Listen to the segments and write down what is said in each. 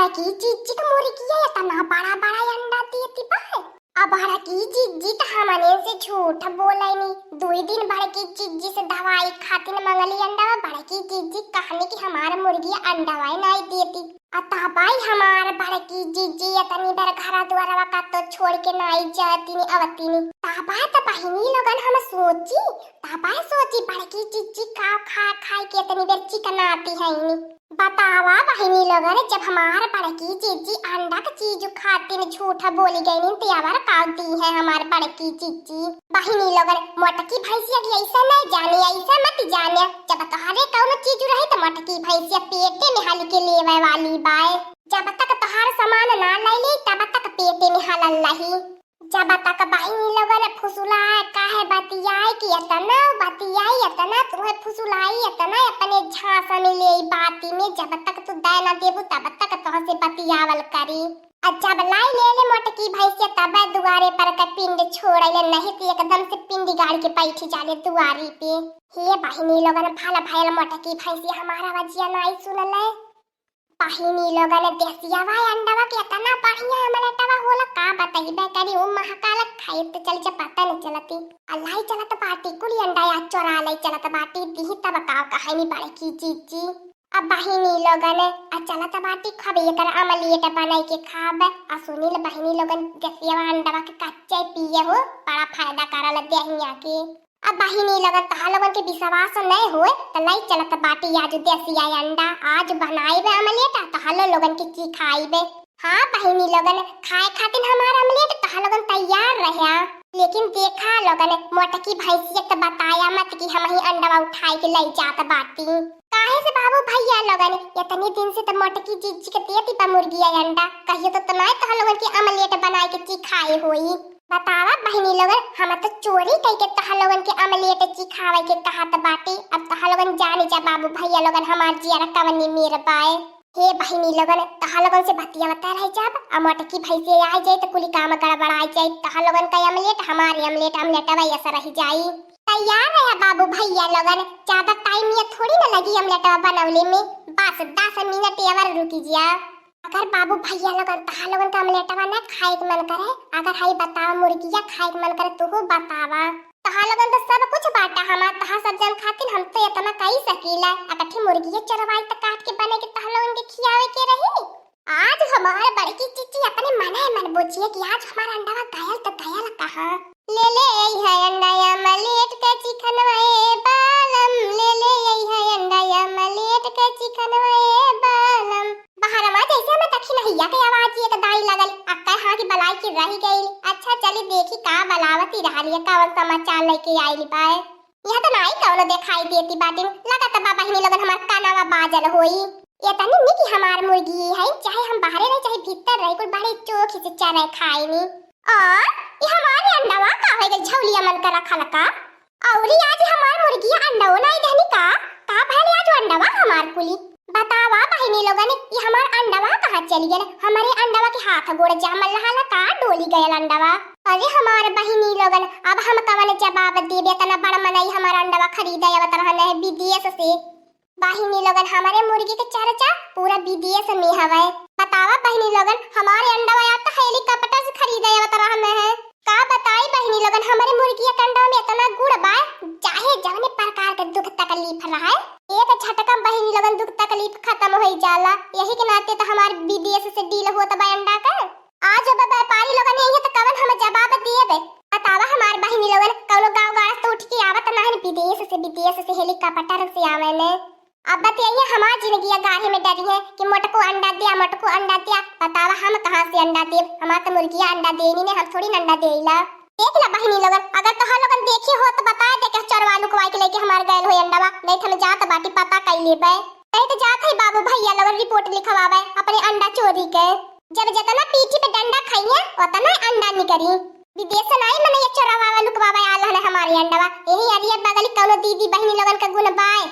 बड़की चीची का मुर्गी है इतना बड़ा बड़ा अंडा देती बा। अब बड़की चीजी तो हमने से झूठ बोला नहीं। 2 दिन बड़की चीजी से दवाई खातिर मंगली अंडा। बड़की चीजी कहने की हमारा मुर्गी अंडा वाई नहीं देती। अता भाई हमारा बड़की चीजी इतनी बार घर द्वारा का तो छोड़ के नहीं जाती नहीं आवती नहीं। ताबा तो बहिनी लोगन हम सोची बड़की चीजी का खा खा के इतनी बार चिकन आती है नहीं। बतावा बहिनी लोगन जब हमारे बड़की चीजी अंडा का चीज खाती में झूठा बोली गई नहीं तो यार काटी है हमारे बड़की चीजी। बहिनी लोगन मोटकी भैंसिया की ऐसा नहीं जाने ऐसा मत जाने। जब तोहरे कौन चीज रही तो मोटकी भैंसिया पेटे में हल के लेवे वाली बाय। जब तक तोहार सामान ना लाई ले तब तक पेटे में हलल रही। जब तक बहिनी लोगन फुसुलाए काहे बतियाए कि इतना बतियाई इतना तुम्हें फुसुलाई इतना अपने झांसा में ले बाती में। जब तक तू दे ना देबू तब तक तोह से बतियावल करी। जब लाई ले ले मोटकी भैंसिया तब दुआरे पर का पिंड छोड़ले नहीं तो एकदम से पिंडी गाड़ के बैठी जाले दुआरी पे। हे बहिनी लोगन भाला भाईल मोटकी भैंसिया हमारा वजिया नहीं सुनले। बहिनी लोगन देसिया भाई अंडावा के इतना बढ़िया हमरे टवा होला का बताइबे करी ओ महाकाल खाए तो चल जा पता नहीं चलती। अल्लाह चलत बाटी कुली अंडा या चोरा ले चलत बाटी दी तब का कहानी बड़की चीची। अब बहिनी लोगन चलत बाटी खबे कर अमलेट बनाई के खाबे। आ सुनील बहिनी लोगन देसिया अंडावा के कच्चे पिए हो बड़ा फायदा करल देहिया के। अब बहिनी लोगन तहा लोगन के विश्वास नहीं होए तो लाई चलत बाटी आज देसिया अंडा आज बनाईबे अमलेट तहा लोगन के की खाईबे। हाँ बहिनी लोगन खाए खातिर हमारा अमलेट तहा लोगन तैयार रहा। लेकिन देखा लोगन मोटकी भैंसिया तो बताया मत कि हम ही अंडा उठाई के ले जात बाटी। काहे से बाबू भैया लोगन इतने दिन से तो मोटकी चीज के देती बा मुर्गी अंडा कहियो तो तनाई तहा लोगन के अमलेट बनाए के ची खाए होई। बतावा बहिनी लोगन हम तो चोरी कई के तहा लोगन के अमलेट ची खावे के कहत बाटी। अब तहा लोगन जाने जा बाबू भैया लोगन हमार जिया कवनी मेर पाए। हे बहिनी लोगन तहा लोगन से बतिया बता रह जाब आ मोटकी भैंसे आ जाए तो कुली काम गड़बड़ा जाए तहा लोगन का अमलेट हमारे अमलेट वही ऐसा रह जाई। तैयार रहा बाबू भैया लोगन ज्यादा टाइम ये थोड़ी ना लगी अमलेट बनवले में बस 10 मिनट और रुकी जिया। अगर बाबू भैया लोगन तहा लोगन का अमलेटवा ना खाए के मन करे अगर हाई बतावा मुर्गिया खाए के मन करे तो बतावा। तहा लोगन तो सब कुछ बाटा हमार तहा सब जन खातिर हम तो इतना कई सकीला अकठी मुर्गिया चरवाई त काट के बने के तहा लोगन के खियावे के रही। आज हमारे बड़की चीची अपने मन बोचिए कि आज हमारा अंडा गायल तो गायल कहां ले ले यही है अंडा अमलेट का चिकन वाए बालम ले ले यही है अंडा अमलेट का चिकन वाए बालम। बाहर आवाज ऐसे में तखी नहीं या के आवाज एक दाई लगल अक्का हां की बलाई की रही गई। अच्छा चली देखी का बलावती रहली का समाचार लेके आईली पाए। यह तो नहीं कौनो दिखाई देती बाटी लगा त बाबा ही लोगन हमार कानावा बाजल होई। ये तनी नहीं कि हमार मुर्गी है चाहे हम बाहर रहे चाहे भीतर रहे कोई बड़े चोखी से चरे खाए नी। और ये हमारे अंडावा का हो गई झौलिया मन कर रखा लका औरी आज हमार मुर्गी अंडा नहीं देनी का भले आज अंडावा हमार कुली। बतावा बहिनी लोगन ये हमार अंडावा कहां चली गेल हमारे अंडावा के हाथ गोड़ जामल रहला का डोली गयल अंडावा। अरे हमारे बहिनी लोगन अब हम कवन जवाब देबे तना बड़ मनई हमारा अंडावा खरीदे आवत रहले विदेश से। बहिनी लोगन हमारे मुर्गी के चर्चा पूरा विदेश में हवे। बतावा बहिनी लोगन हमारे अंडावा या तो हेलीकॉप्टर से खरीदे आवत रहले है का बताई बहिनी लोगन हमारे मुर्गी के अंडा में इतना गुड़ बा चाहे जवने प्रकार के दुख तकलीफ रहा एक झटका बहिनी लोगन दुख तकलीफ खत्म हो जाला। यही के नाते तो हमार विदेश से डील होत बा अंडा का। आज अब व्यापारी लोगन यही तो कवन हम जवाब देबे। बतावा हमार बहिनी लोगन कौनो गांव गाड़ से उठ के आवत ना विदेश से हेलीकॉप्टर से आवे ने। अब बताइए हमार जिंदगी गाड़ी में डरी है कि मोटको अंडा दिया। बतावा हम कहां से अंडा देब हमार तो मुर्गिया अंडा देनी ने हम थोड़ी अंडा देला। देख ला बहिनी लोगन अगर तोहा लोगन देखी हो तो बता दे के चरवा लुकवाई के लेके हमार गैल होय अंडावा नहीं तो हम जात बाटी पता कर लेबे। नहीं तो जात है बाबू भैया लोगन रिपोर्ट लिखवावे अपने अंडा चोरी के। जब जतना पीठी पे डंडा खाइए उतना अंडा निकरी विदेश नहीं मने ये चरवावा लुकवावे आल है हमारे अंडावा। यही अरिया बगली कौनो दीदी बहिनी लोगन का गुण बाय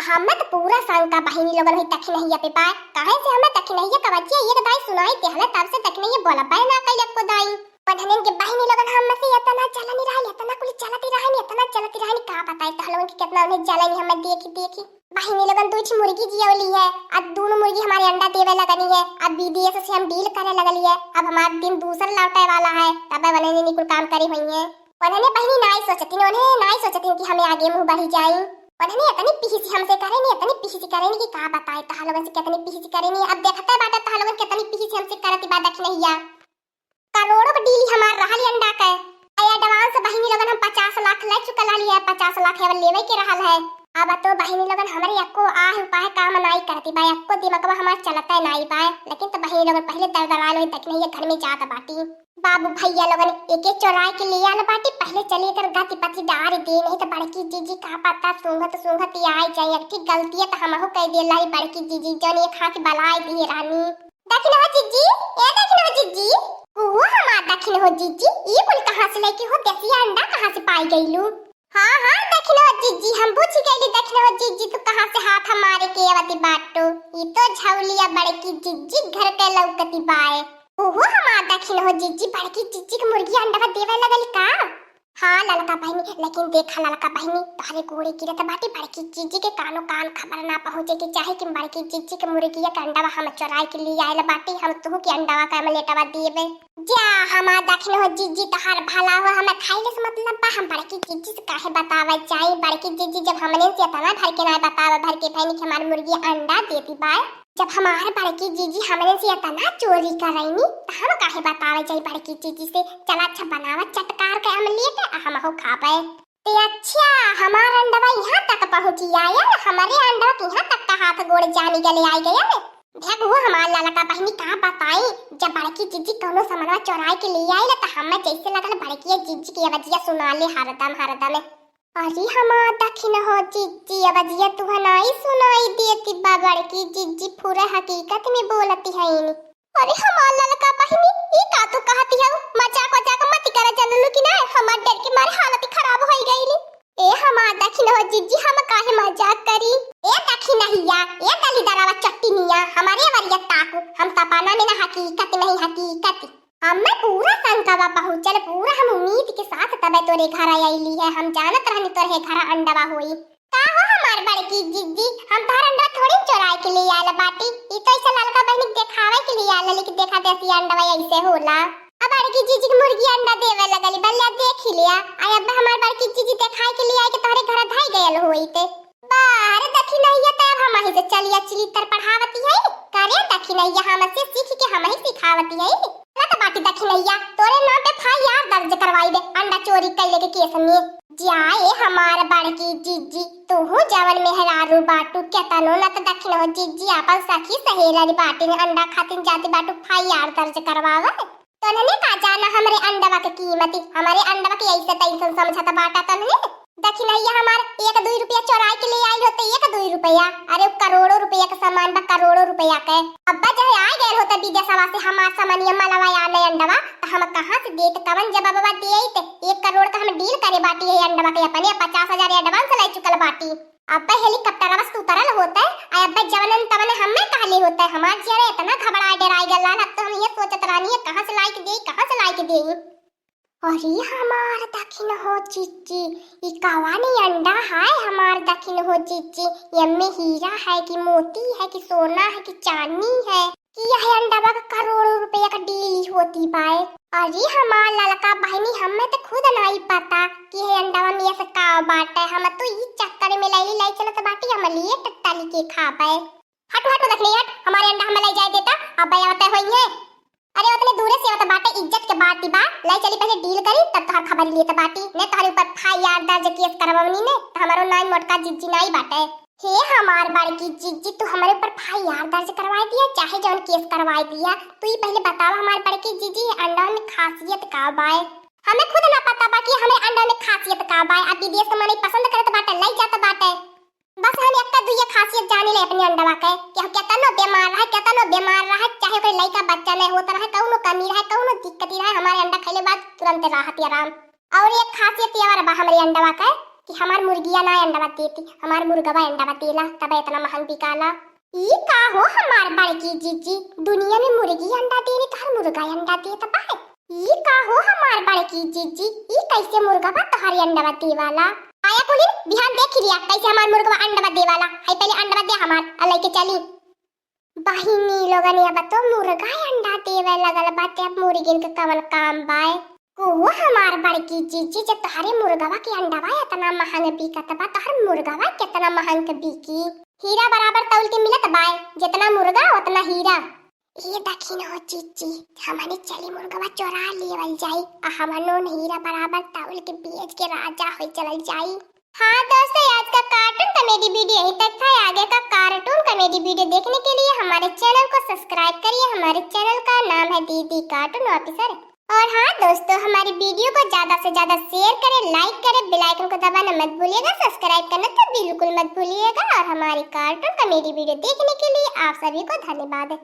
हम तो पूरा शंका बहिनी लोगन ही तक नहीं पे पाए काहे से हमें तक नहीं कवचिए एक दाई सुनाई तेहले तब से तक नहीं बोला पाए ना कई को दाई। पढ़ने के बहिनी लोगन हम से इतना चलन ही रहल इतना कुल चलती रहनी इतना चलती रहनी का बताए तो लोगन के कितना उन्हें जलन हम देखी बहिनी लोगन दो छी मुर्गी जियवली है अब दोनों मुर्गी हमारे अंडा देवे लगनी है अब विदेश से हम डील करे लगली है अब हमारा दिन दूसरा लौटे वाला है तब बने नहीं कुल काम करी हुई है पढ़ने बहिनी नहीं सोचती नहीं सोचती कि हमें आगे मुंह बढ़ी जाए पढ़ने इतनी पीसी हमसे करे नहीं इतनी पीसी करे नहीं कि का बताए तो लोगन से कितनी पीसी करे नहीं अब देखते बाटा तो लोगन कितनी पीसी हमसे करती बात देख नहीं या करोड़ों का डील हमार रहल अंडा के आया एडवांस बहिनी लोगन हम 50 लाख ले चुकल है 50 लाख है लेवे के रहल है अब तो बहिनी लोगन हमारे एको आह उपाय काम नहीं करती बा एको दिमागवा हमार चलता नहीं बा लेकिन तो बहिनी लोगन पहले दरदराल होई तक नहीं घर में जात बाटी बाबू भैया लोगन एक एक चौराहे के ले आल बाटी पहले चली कर गाती पति डार दे नहीं तो बड़की जीजी का पता सूंघत आई जाए ठीक गलती है तो हमहु कह दे लाई बड़की जीजी जौन ये खा के बलाई दी रानी देखिन हो जीजी ए देखिन हो जीजी वो हमार देखिन हो जीजी ये कुल कहां से लेके हो देसी अंडा कहां से पाई गईलू हां देखिन हो जीजी हम पूछ गईली देखिन हो जीजी तू कहां से हाथ हमारे के आवती बाटो ये तो झौलिया बड़की जीजी घर के लौकती बाए ओहो हमार देखिन हो जीजी बड़की जीजी के मुर्गी अंडा देवे लगल का हाँ ललका बहनी लेकिन देखा ललका बहनी तारे गोड़ी गिरत बाटी बड़की जीजी के कानो कान खबर ना पहुंचे कि चाहे कि बड़की जीजी के मुर्गी के अंडावा हम चुराई के लिए आइल बाटी हम तुहु के अंडावा का मलेटवा देबे जा हमार देखने हो जीजी तहार भला हो हमें खाइले से मतलब बा हम बड़की जीजी से काहे बतावे चाहिए बड़की जीजी जब हमने से तना भर के ना बतावे भर के बहनी के हमार मुर्गी अंडा देती बा जब हमारे बड़की जीजी हमने से इतना चोरी करैनी तो हम काहे बतावे चाहिए बड़की जीजी से चला अच्छा बनावा चटकार के अमलेट हम हो खाबे ते अच्छा हमारा अंडा यहाँ तक पहुंची आया हमारे अंडा यहाँ तक का हाथ गोड़ जानी गले आई गया देखो हमार लाला का बहनी का बताई जब बड़की जीजी कोनो सामान चोराई के लिए आई तो हमें जैसे लगल बड़की जीजी की आवाज़ सुना ले हरदम अरे हमार दखिन हो जीजी आवाज़ तू नहीं सुनाई देती बड़की जीजी पूरा हकीकत में बोलती है इन्हीं अरे हमार ललका बहनी ये का तू कहती है मजाक मत कर जनलू कि ना हमार डर के मारे हालत खराब हो गईली ए हमार दखिन हो जीजी हम काहे मजाक करी ए दखिन नहिया ए दली दरावा चट्टीनिया हमारे वरिया ताकू हम तपाना में ना हकीकत नहीं हकीकत हमें पूरा संकवा पहुंचल पूरा हम उम्मीद के साथ तबे तोरे घर आईली है हम जानत रहनी तोरे घर अंडवा होई का हो हमार बड़की जीजी हम तार अंडा थोड़ी चुराए के लिए आला बाटी ई तो ऐसा ललका बहनी दिखावे के लिए आला लेकिन देखा देसी अंडवा ऐसे होला अब बड़की जीजी की मुर्गी अंडा देवे लगली बल्ला देख लिया आई अब हमार बड़की जीजी दिखाए के लिए आई के तोरे घर धाई गयल होई ते बाहर दखिनैया तब हम ही से चलिया चिलितर पढ़ावती है करे दखिनैया हम से सीख के हम ही सिखावती है ना तो बाटी दखिनैया तोरे नाम पे FIR दर्ज करवाई दे अंडा चोरी कैले के केस में जाए हमार बड़की जीजी तू हो जवन मेहरारू बाटू क्या तनो ना तो दखिन हो जीजी आपन सखी सहेली बाटी ने अंडा खातिन जाती बाटू FIR दर्ज करवावा तो ने का जाना हमारे अंडवा के कीमती हमारे अंडवा के ऐसे तैसे समझता बाटा तने दखिनैया हमार 1-2 रुपया चोराई के लिए आई होते 1-2 रुपया अरे करोड़ों रुपया का सामान बा करोड़ों रुपया के अब्बा चाहे आ गए होता विदेशवा से हमार सामानिया मलवा आने अंडवा तो हम कहां से देत कवन जब बाबा दिए थे 1 करोड़ का हम डील करे बाटी है अंडवा के अपने 50,000 एडवांस लाई चुकल बाटी अब्बा हेलीकॉप्टर बस उतरल होता है अब्बा जवनन तवन हमें कहले होता है हमार चेहरा इतना घबराए डराई गल्ला अब तो हम ये सोचत रानी कहां से लाई के देई अरे हमार दखिन हो जीजी ई कवानी अंडा है हमार दखिन हो जीजी यम्मे हीरा है कि मोती है कि सोना है कि चांदी है कि यह अंडा का करोड़ों रुपया का डील होती बाय अरे हमार ललका बहनी हमें तो खुद नहीं पता कि यह अंडा में ऐसा का बात है हम तो ई चक्कर में लाई चलत बाटी हम लिए टट्टाली के खा पाए हट दखने हट हमारे अंडा हम ले जाए देता अब आवते होई है अरे उतने दूरे से तो बाटे इज्जत के बात बा लाई चली पहले डील करी तब तोहर खबर लिए तो बाटी ने तोहरे ऊपर FIR दर्ज केस करवनी ने तो हमारो नाई मोटका जीजी नहीं बाटे हे हमार बड़की जीजी तू हमारे ऊपर FIR दर्ज करवा दिया चाहे जौन केस करवा दिया तू ही पहले बताओ हमार बड़की जीजी अंडा में खासियत का बाय हमें खुद ना पता बा कि हमें अंडा में खासियत का बाय अब विदेश के माने पसंद करत बाटे लाई जात बाटे बस हम एक दुइया खासियत जाने ले अपने अंडवा के कि हम केतनो बीमार रहा चाहे कोई लड़का बच्चा नहीं होता रहे कौनो कमी रहे कौनो दिक्कत रहे हमारे अंडा खइले बाद तुरंत राहत आराम और एक खासियत ये बा हमारे अंडवा के कि हमार मुर्गिया ना अंडवा देती हमार मुर्गवा अंडवा देला तब इतना महंग बिकाला ई का हो हमार बड़की जीजी दुनिया में मुर्गी अंडा देनी तो हर मुर्गा अंडा देता बा ये का हो हमार बड़की जीजी, ये कैसे मुर्गा बा तोहारी अंडा दे वाला? आया कुली बिहान देख लिया कैसे हमार मुर्गा अंडा दे वाला है। पहले अंडा दे हमार अलै के चली बहिनी लोगन। या बतो मुर्गा अंडा देवे लगल बाटे, अब मुर्गिन के कवन काम बाय को हमार बड़की जीजी। जब तोहारे मुर्गावा के अंडावा इतना महंग बिकत बा, तोहर मुर्गावा कितना महंग बिकी? हीरा बराबर तौल के मिलत बाय, जितना मुर्गा उतना हीरा। ये दखिन हो जीजी, हमने चली मुर्गावा चोरा लेवल जाई आ हमनो हीरा बराबर तौल के बेच के राजा हो चल जाई। हाँ दोस्तों, आज का कार्टून कॉमेडी वीडियो यहीं तक था। आगे का कार्टून कॉमेडी वीडियो देखने के लिए हमारे चैनल को सब्सक्राइब करिए। हमारे चैनल का नाम है दीदी कार्टून ऑफिसर। और हाँ दोस्तों, हमारी वीडियो को ज्यादा से ज्यादा शेयर करें, लाइक करें, बेल आइकन को दबाना मत भूलिएगा, सब्सक्राइब करना तो बिल्कुल मत भूलिएगा। और हमारी कार्टून कॉमेडी वीडियो देखने के लिए आप सभी को धन्यवाद।